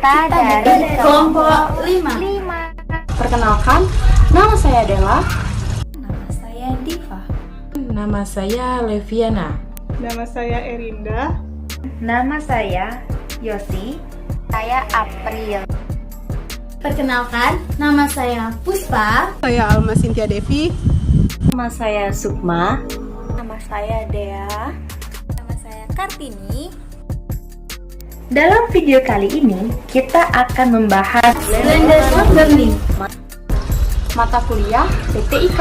Kita dari kelompok 5. Perkenalkan, nama saya Della. Nama saya Diva. Nama saya Leviana. Nama saya Erinda. Nama saya Yosi. Saya April. Perkenalkan, nama saya Puspa. Saya Alma Cynthia Devi. Nama saya Sukma. Nama saya Dea. Nama saya Kartini. Dalam video kali ini, kita akan membahas Blended Learning Mata kuliah PTIK.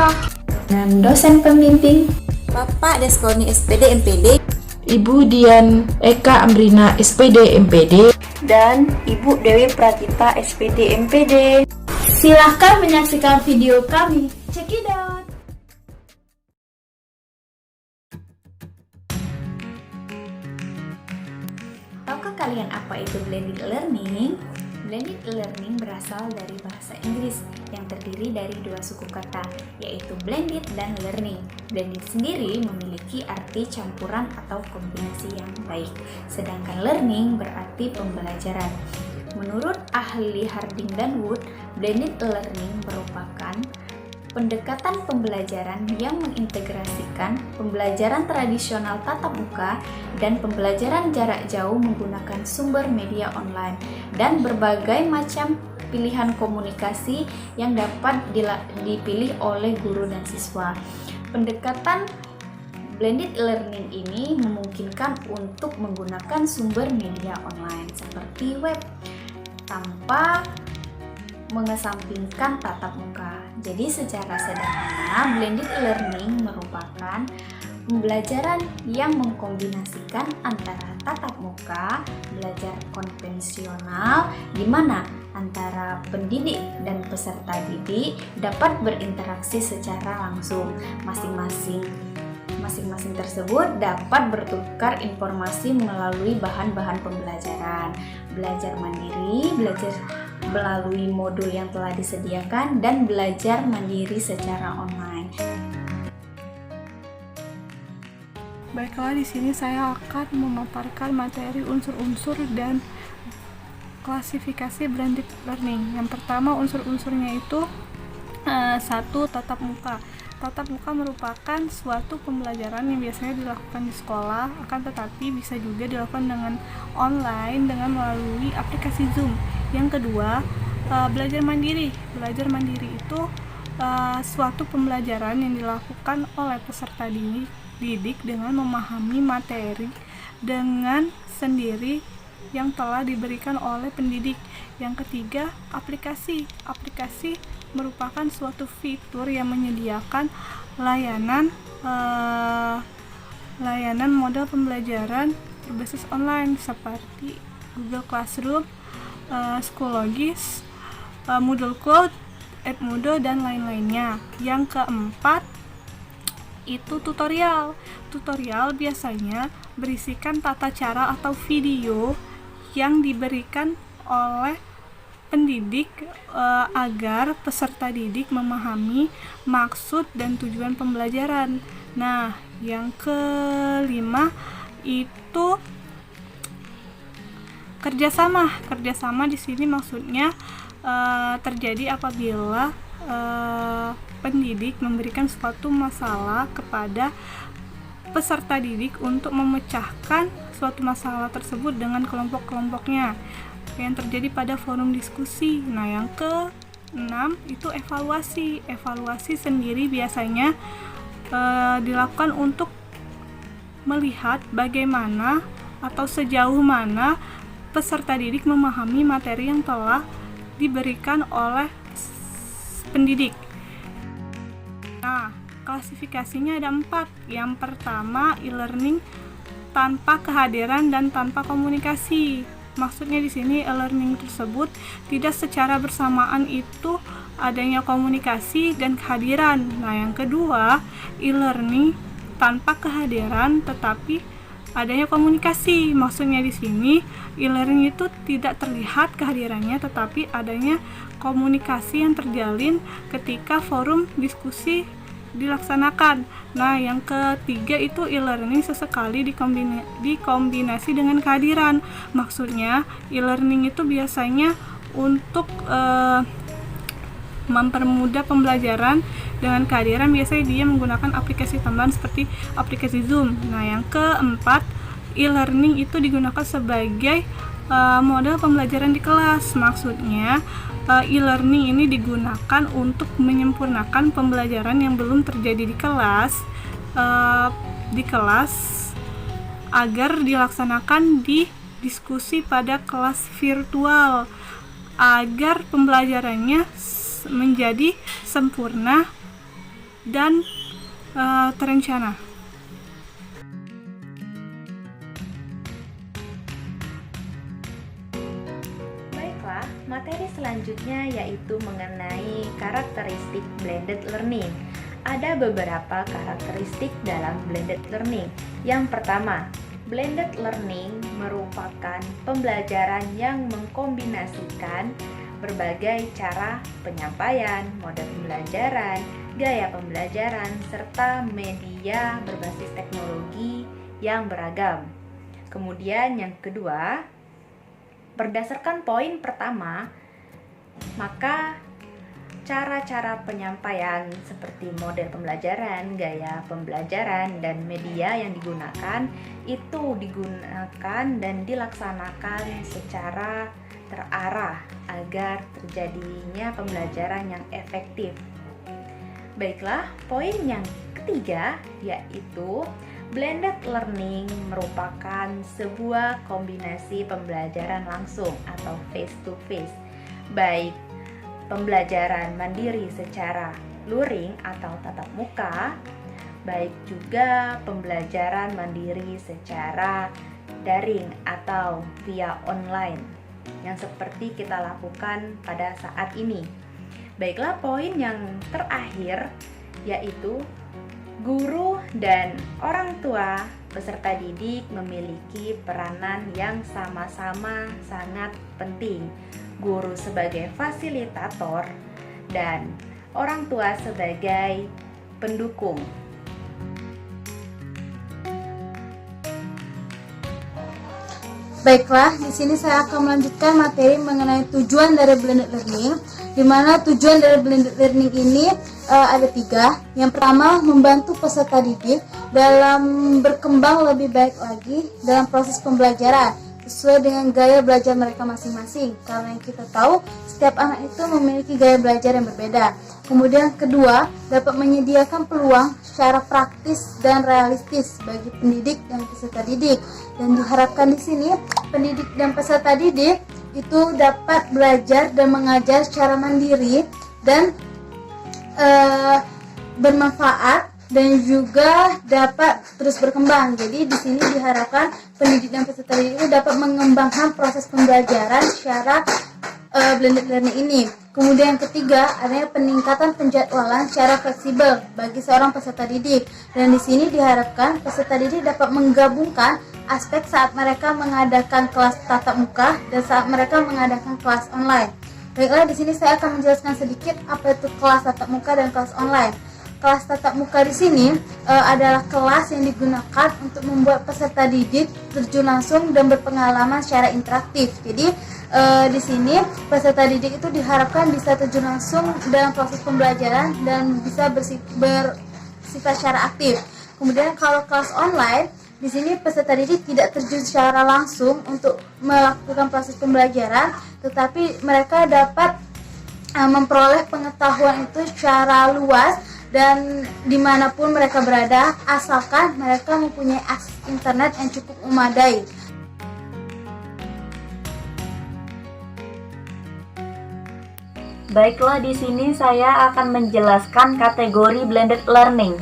dengan dosen pembimbing Bapak Deskoni SPD MPD Ibu Dian Eka Amrina SPD MPD. dan Ibu Dewi Pratita SPD MPD. Silahkan menyaksikan video kami. Check it out. Tahukah kalian apa itu blended learning? Blended learning berasal dari bahasa Inggris yang terdiri dari dua suku kata, yaitu blended dan learning. Blended sendiri memiliki arti campuran atau kombinasi yang baik, sedangkan learning berarti pembelajaran. Menurut ahli Harding dan Wood, blended learning merupakan pendekatan pembelajaran yang mengintegrasikan pembelajaran tradisional tatap muka dan pembelajaran jarak jauh menggunakan sumber media online dan berbagai macam pilihan komunikasi yang dapat dipilih oleh guru dan siswa. Pendekatan blended learning ini memungkinkan untuk menggunakan sumber media online seperti web tanpa mengesampingkan tatap muka. Jadi secara sederhana, blended learning merupakan pembelajaran yang mengkombinasikan antara tatap muka, belajar konvensional, di mana antara pendidik dan peserta didik dapat berinteraksi secara langsung. Masing-masing tersebut dapat bertukar informasi melalui bahan-bahan pembelajaran, belajar mandiri, belajar melalui modul yang telah disediakan, dan belajar mandiri secara online. Baiklah, di sini saya akan memaparkan materi unsur-unsur dan klasifikasi blended learning. Yang pertama, unsur-unsurnya itu satu, tatap muka. Tatap muka merupakan suatu pembelajaran yang biasanya dilakukan di sekolah, akan tetapi bisa juga dilakukan dengan online dengan melalui aplikasi Zoom. Yang kedua, belajar mandiri. Belajar mandiri itu suatu pembelajaran yang dilakukan oleh peserta didik dengan memahami materi dengan sendiri yang telah diberikan oleh pendidik. Yang ketiga, aplikasi. Aplikasi merupakan suatu fitur yang menyediakan layanan model pembelajaran berbasis online seperti Google Classroom, Schoologis, Moodle Cloud, Edmodo, dan lain-lainnya. Yang keempat, itu tutorial. Tutorial biasanya berisikan tata cara atau video yang diberikan oleh pendidik agar peserta didik memahami maksud dan tujuan pembelajaran. Nah, yang kelima itu kerjasama. Kerjasama di sini maksudnya terjadi apabila pendidik memberikan suatu masalah kepada peserta didik untuk memecahkan suatu masalah tersebut dengan kelompok-kelompoknya yang terjadi pada forum diskusi. Nah, yang ke-6 itu evaluasi. Evaluasi sendiri biasanya dilakukan untuk melihat bagaimana atau sejauh mana peserta didik memahami materi yang telah diberikan oleh pendidik. Nah, klasifikasinya ada 4. Yang pertama, e-learning tanpa kehadiran dan tanpa komunikasi. Maksudnya di sini e-learning tersebut tidak secara bersamaan itu adanya komunikasi dan kehadiran. Nah, yang kedua, e-learning tanpa kehadiran tetapi adanya komunikasi. Maksudnya di sini e-learning itu tidak terlihat kehadirannya tetapi adanya komunikasi yang terjalin ketika forum diskusi dilaksanakan. Nah, yang ketiga itu e-learning sesekali dikombinasi dengan kehadiran. Maksudnya, e-learning itu biasanya untuk mempermudah pembelajaran dengan kehadiran. Biasanya dia menggunakan aplikasi tambahan seperti aplikasi Zoom. Nah, yang keempat, e-learning itu digunakan sebagai model pembelajaran di kelas. Maksudnya, e-learning ini digunakan untuk menyempurnakan pembelajaran yang belum terjadi di kelas agar dilaksanakan di diskusi pada kelas virtual agar pembelajarannya menjadi sempurna dan terencana. Baiklah, materi selanjutnya yaitu mengenai karakteristik blended learning. Ada beberapa karakteristik dalam blended learning. Yang pertama, blended learning merupakan pembelajaran yang mengkombinasikan berbagai cara penyampaian, model pembelajaran, gaya pembelajaran, serta media berbasis teknologi yang beragam. Kemudian yang kedua, berdasarkan poin pertama, maka cara-cara penyampaian seperti model pembelajaran, gaya pembelajaran, dan media yang digunakan itu digunakan dan dilaksanakan secara terarah agar terjadinya pembelajaran yang efektif. Baiklah, poin yang ketiga yaitu blended learning merupakan sebuah kombinasi pembelajaran langsung atau face to face, baik pembelajaran mandiri secara luring atau tatap muka, baik juga pembelajaran mandiri secara daring atau via online yang seperti kita lakukan pada saat ini. Baiklah, poin yang terakhir yaitu guru dan orang tua peserta didik memiliki peranan yang sama-sama sangat penting. Guru sebagai fasilitator dan orang tua sebagai pendukung. Baiklah, di sini saya akan melanjutkan materi mengenai tujuan dari blended learning, di mana tujuan dari blended learning ini ada 3. Yang pertama, membantu peserta didik dalam berkembang lebih baik lagi dalam proses pembelajaran sesuai dengan gaya belajar mereka masing-masing, karena yang kita tahu setiap anak itu memiliki gaya belajar yang berbeda. Kemudian kedua, dapat menyediakan peluang secara praktis dan realistis bagi pendidik dan peserta didik, dan diharapkan di sini pendidik dan peserta didik itu dapat belajar dan mengajar secara mandiri dan bermanfaat dan juga dapat terus berkembang. Jadi di sini diharapkan pendidik dan peserta didik itu dapat mengembangkan proses pembelajaran secara blended learning ini. Kemudian yang ketiga, adanya peningkatan penjadwalan secara fleksibel bagi seorang peserta didik. Dan di sini diharapkan peserta didik dapat menggabungkan aspek saat mereka mengadakan kelas tatap muka dan saat mereka mengadakan kelas online. Baiklah, di sini saya akan menjelaskan sedikit apa itu kelas tatap muka dan kelas online. Kelas tatap muka di sini adalah kelas yang digunakan untuk membuat peserta didik terjun langsung dan berpengalaman secara interaktif. Jadi di sini peserta didik itu diharapkan bisa terjun langsung dalam proses pembelajaran dan bisa bersifat secara aktif. Kemudian kalau kelas online, di sini peserta didik tidak terjun secara langsung untuk melakukan proses pembelajaran, tetapi mereka dapat memperoleh pengetahuan itu secara luas dan dimanapun mereka berada, asalkan mereka mempunyai akses internet yang cukup memadai. Baiklah, di sini saya akan menjelaskan kategori blended learning.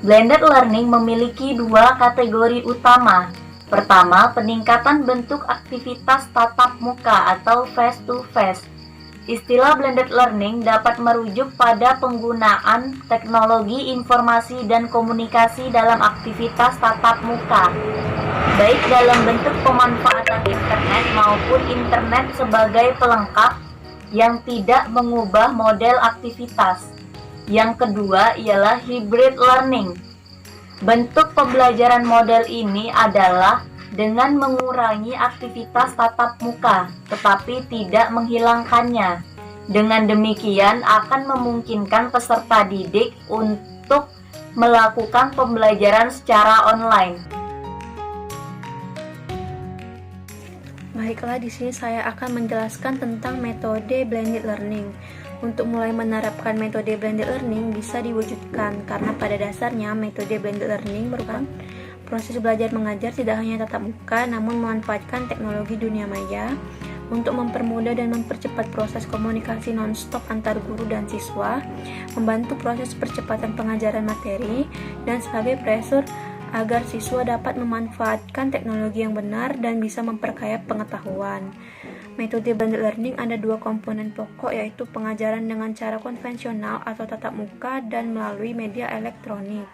Blended learning memiliki 2 kategori utama. Pertama, peningkatan bentuk aktivitas tatap muka atau face to face. Istilah blended learning dapat merujuk pada penggunaan teknologi informasi dan komunikasi dalam aktivitas tatap muka, baik dalam bentuk pemanfaatan internet maupun internet sebagai pelengkap yang tidak mengubah model aktivitas. Yang kedua ialah hybrid learning. Bentuk pembelajaran model ini adalah dengan mengurangi aktivitas tatap muka, tetapi tidak menghilangkannya. Dengan demikian akan memungkinkan peserta didik untuk melakukan pembelajaran secara online. Baiklah, di sini saya akan menjelaskan tentang metode blended learning. Untuk mulai menerapkan metode blended learning bisa diwujudkan karena pada dasarnya metode blended learning merupakan proses belajar mengajar tidak hanya tatap muka, namun memanfaatkan teknologi dunia maya untuk mempermudah dan mempercepat proses komunikasi non-stop antar guru dan siswa, membantu proses percepatan pengajaran materi, dan sebagai pressure agar siswa dapat memanfaatkan teknologi yang benar dan bisa memperkaya pengetahuan. Metode blended learning ada dua komponen pokok, yaitu pengajaran dengan cara konvensional atau tatap muka dan melalui media elektronik.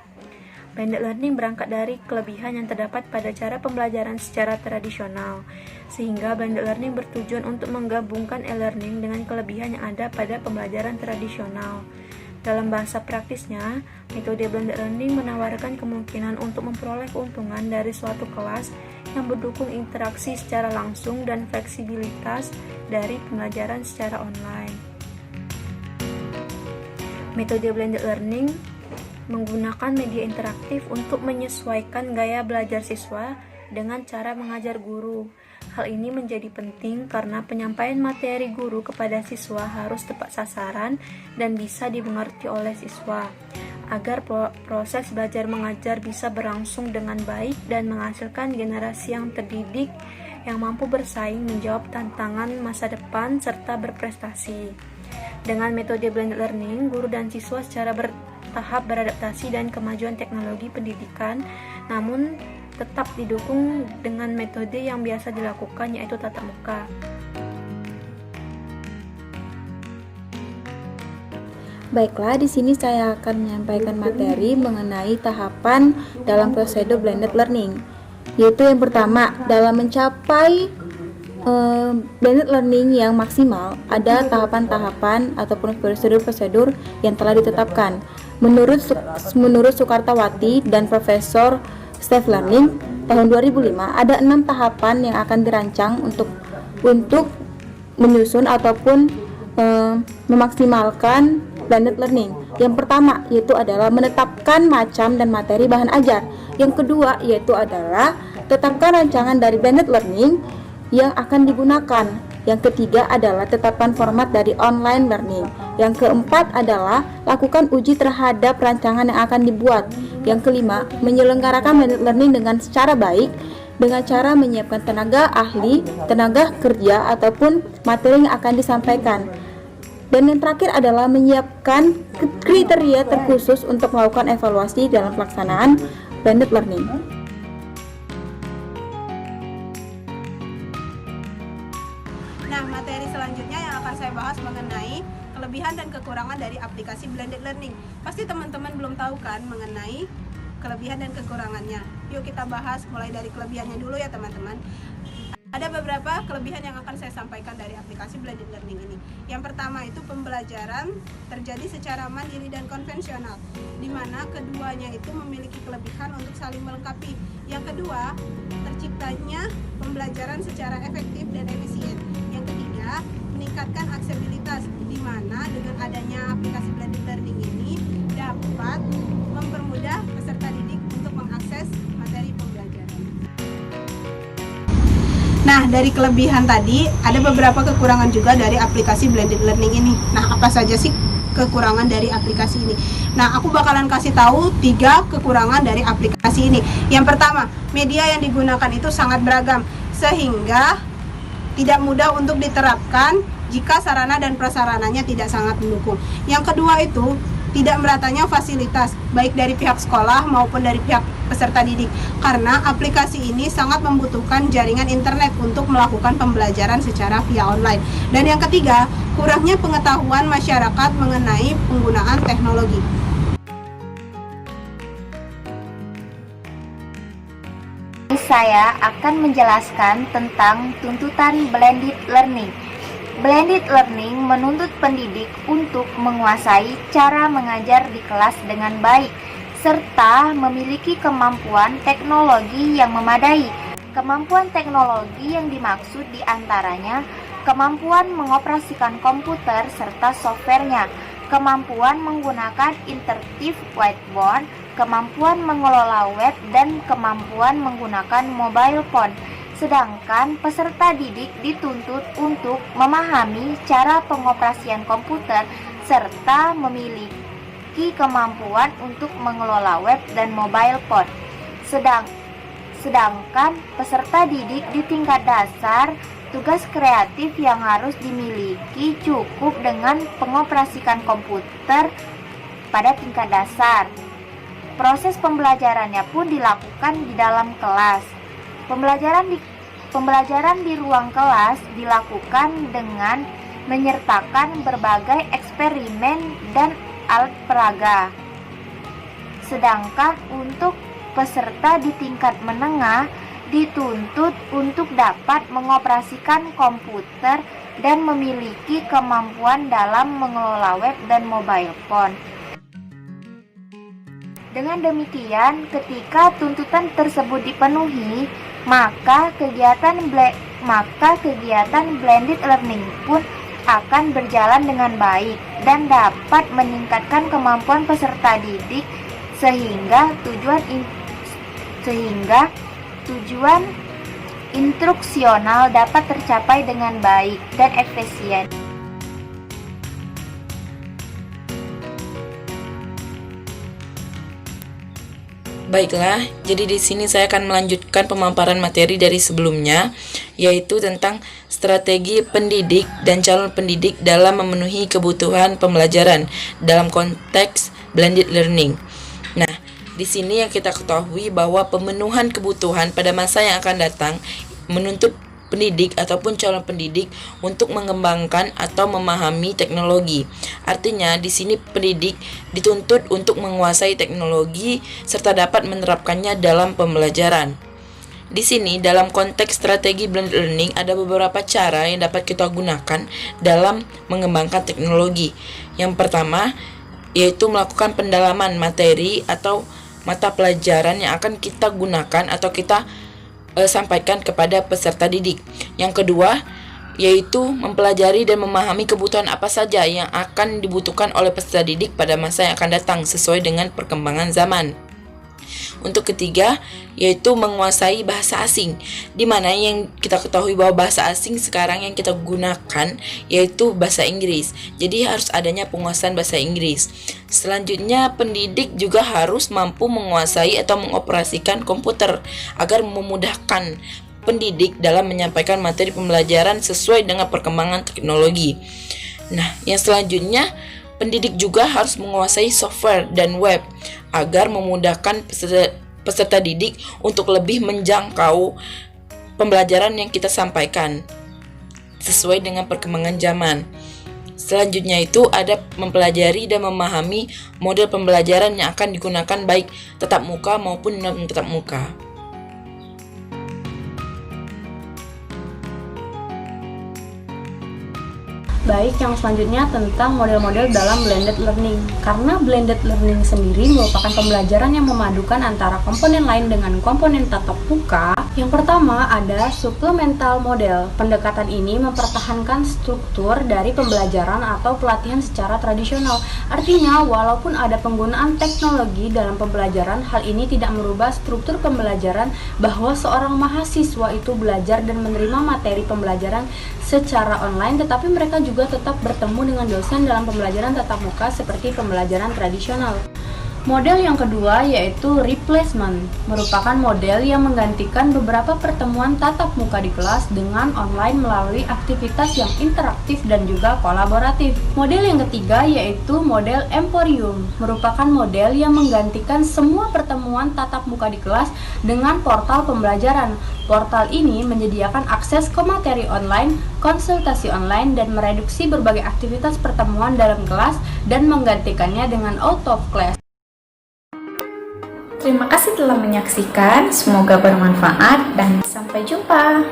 Blended learning berangkat dari kelebihan yang terdapat pada cara pembelajaran secara tradisional, sehingga blended learning bertujuan untuk menggabungkan e-learning dengan kelebihan yang ada pada pembelajaran tradisional. Dalam bahasa praktisnya, metode blended learning menawarkan kemungkinan untuk memperoleh keuntungan dari suatu kelas yang mendukung interaksi secara langsung dan fleksibilitas dari pembelajaran secara online. Metode blended learning menggunakan media interaktif untuk menyesuaikan gaya belajar siswa dengan cara mengajar guru. Hal ini menjadi penting karena penyampaian materi guru kepada siswa harus tepat sasaran dan bisa dimengerti oleh siswa, agar proses belajar mengajar bisa berlangsung dengan baik dan menghasilkan generasi yang terdidik yang mampu bersaing, menjawab tantangan masa depan, serta berprestasi. Dengan metode blended learning, guru dan siswa secara bertahap beradaptasi dan kemajuan teknologi pendidikan, namun tetap didukung dengan metode yang biasa dilakukan, yaitu tatap muka. Baiklah, di sini saya akan menyampaikan materi mengenai tahapan dalam prosedur blended learning. Yaitu yang pertama, dalam mencapai blended learning yang maksimal, ada tahapan-tahapan ataupun prosedur-prosedur yang telah ditetapkan. Menurut Soekartawati dan Profesor Steve Learning tahun 2005, ada 6 tahapan yang akan dirancang untuk menyusun ataupun memaksimalkan blended learning. Yang pertama yaitu adalah menetapkan macam dan materi bahan ajar. Yang kedua yaitu adalah tetapkan rancangan dari blended learning yang akan digunakan. Yang ketiga adalah tetapkan format dari online learning. Yang keempat adalah lakukan uji terhadap rancangan yang akan dibuat. Yang kelima, menyelenggarakan blended learning dengan secara baik dengan cara menyiapkan tenaga ahli, tenaga kerja ataupun materi yang akan disampaikan. Dan yang terakhir adalah menyiapkan kriteria terkhusus untuk melakukan evaluasi dalam pelaksanaan blended learning. Nah, materi selanjutnya yang akan saya bahas mengenai kelebihan dan kekurangan dari aplikasi blended learning. Pasti teman-teman belum tahu kan mengenai kelebihan dan kekurangannya. Yuk kita bahas mulai dari kelebihannya dulu ya teman-teman. Ada beberapa kelebihan yang akan saya sampaikan dari aplikasi blended learning ini. Yang pertama itu pembelajaran terjadi secara mandiri dan konvensional, di mana keduanya itu memiliki kelebihan untuk saling melengkapi. Yang kedua, terciptanya pembelajaran secara efektif dan efisien. Yang ketiga, meningkatkan aksesibilitas, di mana dengan adanya aplikasi blended learning ini dapat mempermudah peserta didik untuk mengakses materi pembelajaran. Nah, dari kelebihan tadi, ada beberapa kekurangan juga dari aplikasi blended learning ini. Nah, apa saja sih kekurangan dari aplikasi ini? Nah, aku bakalan kasih tahu 3 kekurangan dari aplikasi ini. Yang pertama, media yang digunakan itu sangat beragam, sehingga tidak mudah untuk diterapkan jika sarana dan prasarananya tidak sangat mendukung. Yang kedua itu, tidak meratanya fasilitas, baik dari pihak sekolah maupun dari pihak peserta didik, karena aplikasi ini sangat membutuhkan jaringan internet untuk melakukan pembelajaran secara via online. Dan yang ketiga, kurangnya pengetahuan masyarakat mengenai penggunaan teknologi. Saya akan menjelaskan tentang tuntutan blended learning. Blended learning menuntut pendidik untuk menguasai cara mengajar di kelas dengan baik, serta memiliki kemampuan teknologi yang memadai. Kemampuan teknologi yang dimaksud diantaranya kemampuan mengoperasikan komputer serta softwarenya, kemampuan menggunakan interaktif whiteboard, kemampuan mengelola web, dan kemampuan menggunakan mobile phone. Sedangkan peserta didik dituntut untuk memahami cara pengoperasian komputer serta memiliki kemampuan untuk mengelola web dan mobile phone. Sedangkan peserta didik di tingkat dasar, tugas kreatif yang harus dimiliki cukup dengan pengoperasikan komputer pada tingkat dasar. Proses pembelajarannya pun dilakukan di dalam kelas. Pembelajaran di ruang kelas dilakukan dengan menyertakan berbagai eksperimen dan alat peraga. Sedangkan untuk peserta di tingkat menengah dituntut untuk dapat mengoperasikan komputer dan memiliki kemampuan dalam mengelola web dan mobile phone. Dengan demikian, ketika tuntutan tersebut dipenuhi, maka kegiatan blended learning pun akan berjalan dengan baik dan dapat meningkatkan kemampuan peserta didik sehingga tujuan instruksional dapat tercapai dengan baik dan efisien. Baiklah, jadi di sini saya akan melanjutkan pemaparan materi dari sebelumnya, yaitu tentang strategi pendidik dan calon pendidik dalam memenuhi kebutuhan pembelajaran dalam konteks blended learning. Nah, di sini yang kita ketahui bahwa pemenuhan kebutuhan pada masa yang akan datang menuntut pendidik ataupun calon pendidik untuk mengembangkan atau memahami teknologi. Artinya, di sini pendidik dituntut untuk menguasai teknologi serta dapat menerapkannya dalam pembelajaran. Di sini, dalam konteks strategi blended learning, ada beberapa cara yang dapat kita gunakan dalam mengembangkan teknologi. Yang pertama, yaitu melakukan pendalaman materi atau mata pelajaran yang akan kita gunakan atau kita sampaikan kepada peserta didik. Yang kedua, yaitu mempelajari dan memahami kebutuhan apa saja yang akan dibutuhkan oleh peserta didik pada masa yang akan datang sesuai dengan perkembangan zaman. Untuk ketiga, yaitu menguasai bahasa asing, di mana yang kita ketahui bahwa bahasa asing sekarang yang kita gunakan yaitu bahasa Inggris. Jadi harus adanya penguasaan bahasa Inggris. Selanjutnya, pendidik juga harus mampu menguasai atau mengoperasikan komputer agar memudahkan pendidik dalam menyampaikan materi pembelajaran sesuai dengan perkembangan teknologi. Nah, yang selanjutnya, pendidik juga harus menguasai software dan web agar memudahkan peserta didik untuk lebih menjangkau pembelajaran yang kita sampaikan sesuai dengan perkembangan zaman. Selanjutnya itu ada mempelajari dan memahami model pembelajaran yang akan digunakan baik tatap muka maupun non tatap muka. Baik, yang selanjutnya tentang model-model dalam blended learning. Karena blended learning sendiri merupakan pembelajaran yang memadukan antara komponen lain dengan komponen tatap muka. Yang pertama ada supplemental model. Pendekatan ini mempertahankan struktur dari pembelajaran atau pelatihan secara tradisional. Artinya, walaupun ada penggunaan teknologi dalam pembelajaran, hal ini tidak merubah struktur pembelajaran bahwa seorang mahasiswa itu belajar dan menerima materi pembelajaran secara online, tetapi mereka juga tetap bertemu dengan dosen dalam pembelajaran tatap muka seperti pembelajaran tradisional. Model yang kedua yaitu replacement, merupakan model yang menggantikan beberapa pertemuan tatap muka di kelas dengan online melalui aktivitas yang interaktif dan juga kolaboratif. Model yang ketiga yaitu model emporium, merupakan model yang menggantikan semua pertemuan tatap muka di kelas dengan portal pembelajaran. Portal ini menyediakan akses ke materi online, konsultasi online, dan mereduksi berbagai aktivitas pertemuan dalam kelas dan menggantikannya dengan out of class. Terima kasih telah menyaksikan, semoga bermanfaat dan sampai jumpa.